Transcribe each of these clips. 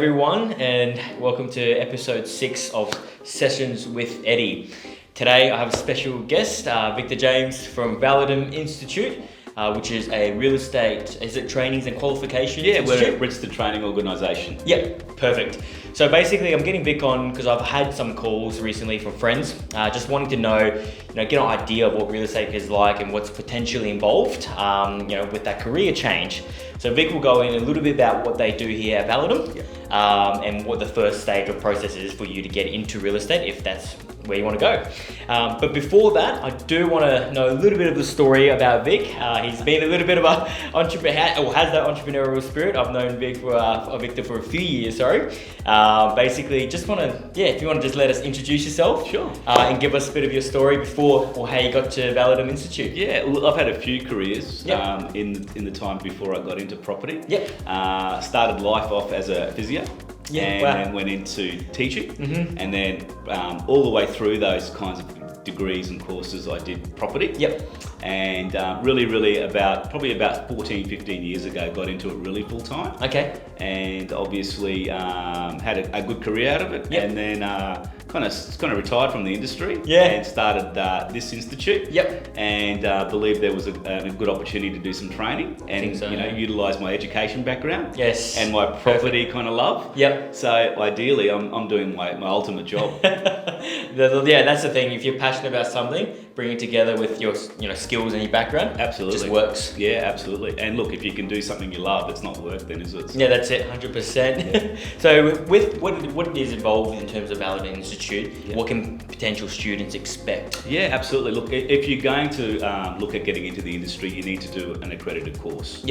everyone, and welcome to episode 6 of Sessions with Eddie. Today I have a special guest, Victor James from Validum Institute, which is a real estate, trainings and qualifications institute? We're a registered training organisation. Yep, perfect. So basically I'm getting Vic on because I've had some calls recently from friends, just wanting to know, get an idea of what real estate is like and what's potentially involved, with that career change. So Vic will go in a little bit about what they do here at Validum, and what the first stage of process is for you to get into real estate, if that's where you want to go. But before that, I do want to know a little bit of the story about Vic. He's been a little bit of a entrepreneur, or has that entrepreneurial spirit. I've known Victor for a few years, basically, just want to, if you want to just let us introduce yourself. Sure. And give us a bit of your story before, or how you got to Validum Institute. Yeah, well, I've had a few careers in the time before I got into property. Started life off as a physio. Then went into teaching, and then all the way through those kinds of degrees and courses I did property. And really about 14, 15 years ago got into it really full time. And obviously had a good career out of it, and then kind of retired from the industry and started this institute. And believed there was a good opportunity to do some training and utilise my education background and my property kind of love. So ideally I'm doing my ultimate job. That's the thing. If you're passionate about something, bring it together with your skills and your background. Absolutely. It just works. Yeah, absolutely. And look, if you can do something you love, it's not work then, is it? Yeah, that's it, 100%. So with what is involved in terms of Validum Institute, what can potential students expect? Yeah, absolutely. Look, if you're going to look at getting into the industry, you need to do an accredited course.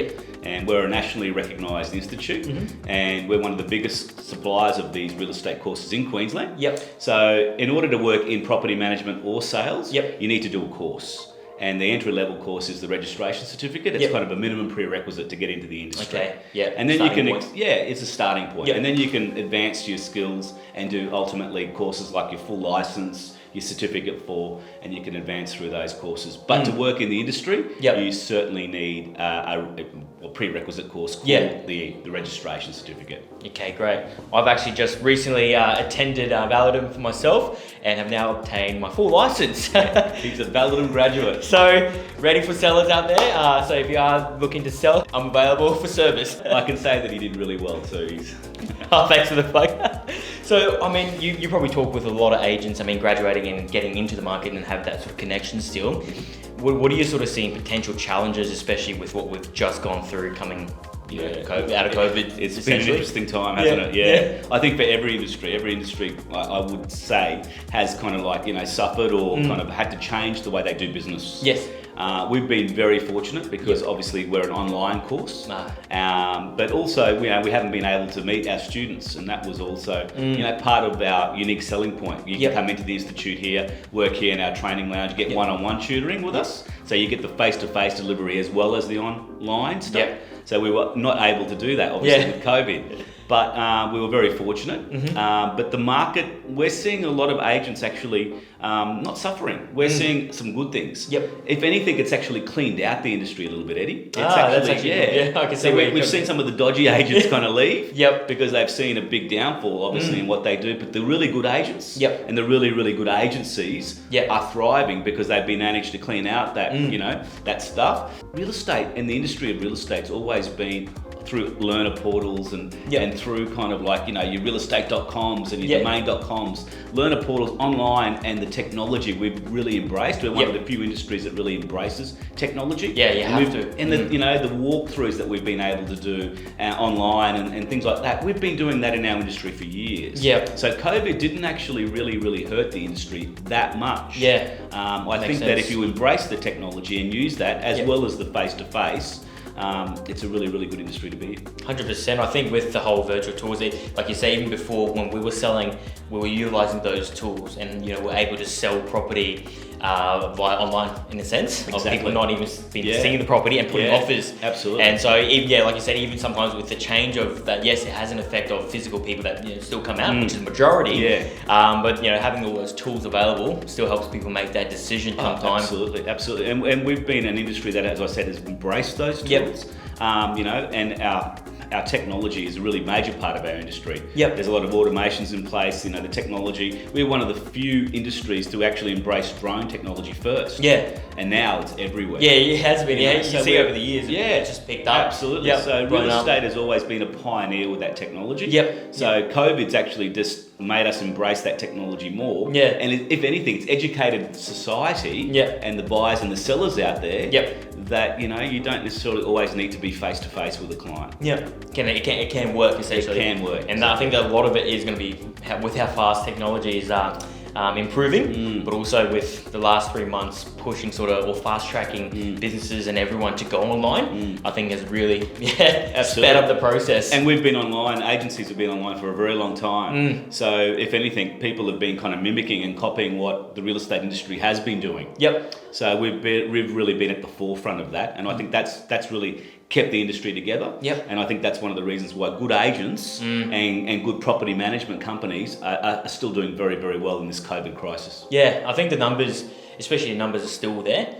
And we're a nationally recognised institute, and we're one of the biggest suppliers of these real estate courses in Queensland. So in order to work in property management or sales, you need to do a course. And the entry-level course is the registration certificate. It's kind of a minimum prerequisite to get into the industry. And then it's a starting point. And then you can advance your skills and do ultimately courses like your full license, your certificate for, and you can advance through those courses. But to work in the industry, you certainly need a prerequisite course called the registration certificate. Okay, great. I've actually just recently attended Validum for myself and have now obtained my full license. He's a Validum graduate. So, ready for sellers out there. So if you are looking to sell, I'm available for service. I can say that he did really well too. Thanks for the plug. So, I mean, you probably talk with a lot of agents, graduating and getting into the market and have that sort of connection still. What are you sort of seeing potential challenges, especially with what we've just gone through coming out of COVID? It's been an interesting time, hasn't it? I think for every industry I would say has kind of suffered or kind of had to change the way they do business. We've been very fortunate because obviously we're an online course, but also we haven't been able to meet our students, and that was also part of our unique selling point. You can come into the institute here, work here in our training lounge, get one-on-one tutoring with us, so you get the face-to-face delivery as well as the online stuff. So we were not able to do that obviously with COVID. But we were very fortunate. But the market, we're seeing a lot of agents actually not suffering. We're seeing some good things. If anything, it's actually cleaned out the industry a little bit, Eddie. That's actually I can see we've seen some of the dodgy agents kind of leave because they've seen a big downfall, obviously, in what they do. But the really good agents and the really, really good agencies are thriving because they've been managed to clean out that, that stuff. Real estate and the industry of real estate's always been through learner portals and through kind of like, your realestate.coms and your domain.coms, learner portals online, and the technology we've really embraced. We're one of the few industries that really embraces technology. You have to. And the walkthroughs that we've been able to do online and things like that, we've been doing that in our industry for years. So COVID didn't actually really hurt the industry that much. I think that if you embrace the technology and use that as well as the face-to-face, it's a really, really good industry to be in. 100%. I think with the whole virtual tools, like you say, even before when we were selling, we were utilising those tools, and we're able to sell property via online, in a sense, of people not even seeing the property and putting offers. Absolutely. And so, even, like you said, even sometimes with the change of that, yes, it has an effect of physical people that still come out, which is the majority. But having all those tools available still helps people make that decision sometimes. Absolutely. And we've been an industry that, as I said, has embraced those tools. And our technology is a really major part of our industry. Yep. There's a lot of automations in place, the technology. We're one of the few industries to actually embrace drone technology first. Yeah. And now it's everywhere. Yeah, it has been. You So see over the years, it's just picked up. Absolutely. Yep. So real estate has always been a pioneer with that technology. Yep. So COVID's actually just made us embrace that technology more. Yeah. And if anything, it's educated society and the buyers and the sellers out there that, you don't necessarily always need to be face to face with a client. Yeah. It can work essentially. It can work. And I think that a lot of it is going to be with how fast technology is improving, but also with the last 3 months pushing or fast tracking businesses and everyone to go online, I think has really sped up the process. And we've been online, agencies have been online for a very long time. So if anything, people have been kind of mimicking and copying what the real estate industry has been doing. Yep. So we've really been at the forefront of that, and I think that's really kept the industry together. Yep. And I think that's one of the reasons why good agents and good property management companies are still doing very, very well in this COVID crisis. Yeah, I think the numbers, especially the numbers, are still there.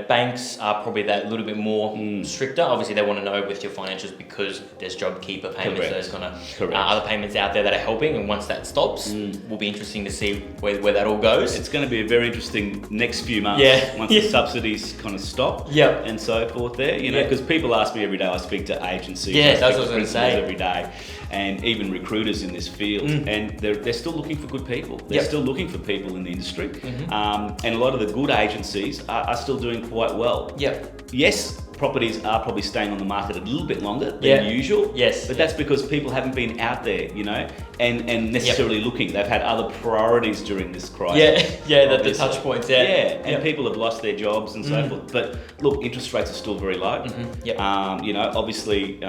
Banks are probably that little bit more stricter. Obviously, they want to know with your financials because there's JobKeeper payments, there's kind of other payments out there that are helping. And once that stops, will be interesting to see where that all goes. It's going to be a very interesting next few months once the subsidies kind of stop and so forth there. Because people ask me every day, I speak to agencies, that's what I was going to say. Every day, and even recruiters in this field, and they're still looking for good people. They're still looking for people in the industry, and a lot of the good agencies are still doing quite well. Yes, properties are probably staying on the market a little bit longer than usual. Yes. But that's because people haven't been out there, and necessarily looking. They've had other priorities during this crisis. The touch points. And people have lost their jobs and so forth. But look, interest rates are still very low. Obviously,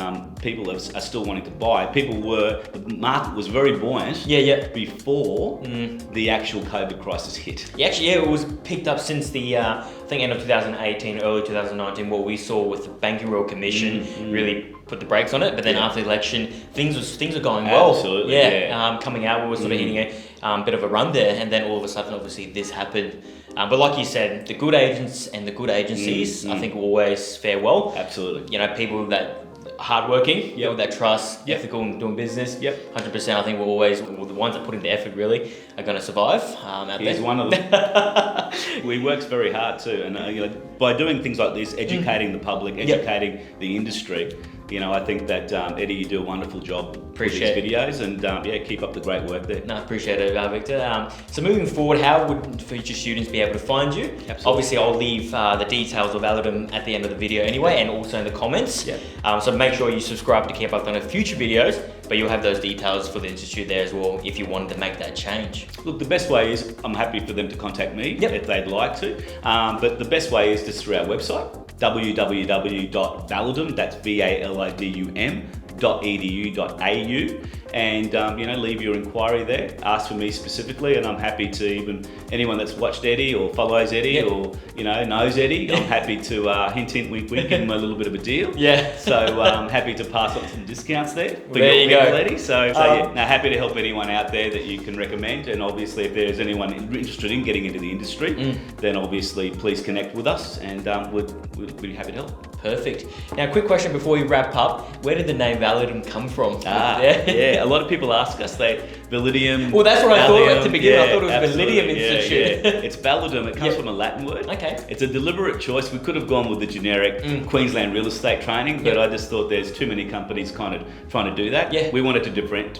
people are still wanting to buy. The market was very buoyant before the actual COVID crisis hit. It was picked up since the I think end of 2018, early 2019, what we saw with the Banking Royal Commission really put the brakes on it. But then after the election, things were going well. Absolutely. Coming out, we were sort of hitting a bit of a run there, and then all of a sudden, obviously, this happened. But like you said, the good agents and the good agencies, I think, will always fare well. Absolutely. People that hardworking, that trust, ethical and doing business. 100%. I think the ones that put in the effort really are going to survive out there. He's one of them. He works very hard too, and by doing things like this, educating the public, educating the industry. I think that Eddie, you do a wonderful job with these videos, and keep up the great work there. No, appreciate it, Victor. So moving forward, how would future students be able to find you? Absolutely. Obviously, I'll leave the details of Validum at the end of the video anyway, and also in the comments. So make sure you subscribe to keep up on the future videos, but you'll have those details for the institute there as well if you wanted to make that change. Look, the best way is, I'm happy for them to contact me if they'd like to, but the best way is just through our website, www.validum, that's validum.edu.au, and leave your inquiry there. Ask for me specifically, and I'm happy to, even anyone that's watched Eddie or follows Eddie or knows Eddie, I'm happy to hint, wink, wink, give him a little bit of a deal. So I'm happy to pass on some discounts there for there you go, Eddie. So happy to help anyone out there that you can recommend. And obviously, if there's anyone interested in getting into the industry, then obviously please connect with us, and we'd be happy to help. Perfect. Now, quick question before we wrap up: where did the name Validum come from? A lot of people ask us. Validum. Well, that's what I thought at the beginning. I thought it was absolutely. Validum Institute. It's Validum. It comes from a Latin word. Okay. It's a deliberate choice. We could have gone with the generic Queensland real estate training, but I just thought there's too many companies kind of trying to do that. We wanted to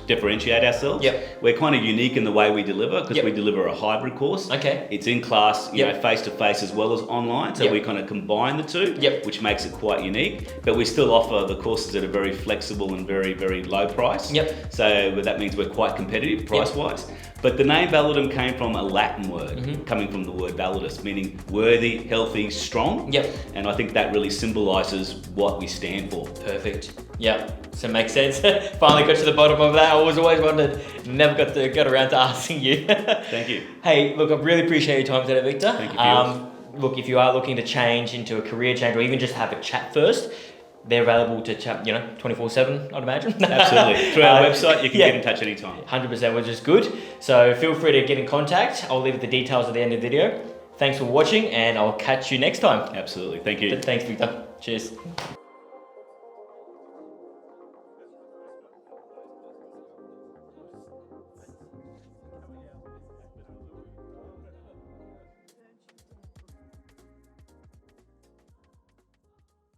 differentiate ourselves. We're kind of unique in the way we deliver, because we deliver a hybrid course. It's in class, face to face as well as online. So we kind of combine the two, which makes it quite unique. But we still offer the courses at a very flexible and very, very low price. So that means we're quite competitive price-wise. But the name Validum came from a Latin word, coming from the word validus, meaning worthy, healthy, strong. And I think that really symbolises what we stand for. Perfect. So it makes sense. Finally got to the bottom of that. I always wondered, never got around to asking you. Thank you. Hey, look, I really appreciate your time today, Victor. Thank you for yours. Look, if you are looking to change into a career change, or even just have a chat first, they're available to chat, 24/7, I'd imagine. Absolutely. Through our website, you can get in touch anytime. 100%, which is good. So feel free to get in contact. I'll leave the details at the end of the video. Thanks for watching, and I'll catch you next time. Absolutely. Thank you. Thanks, Victor. Cheers.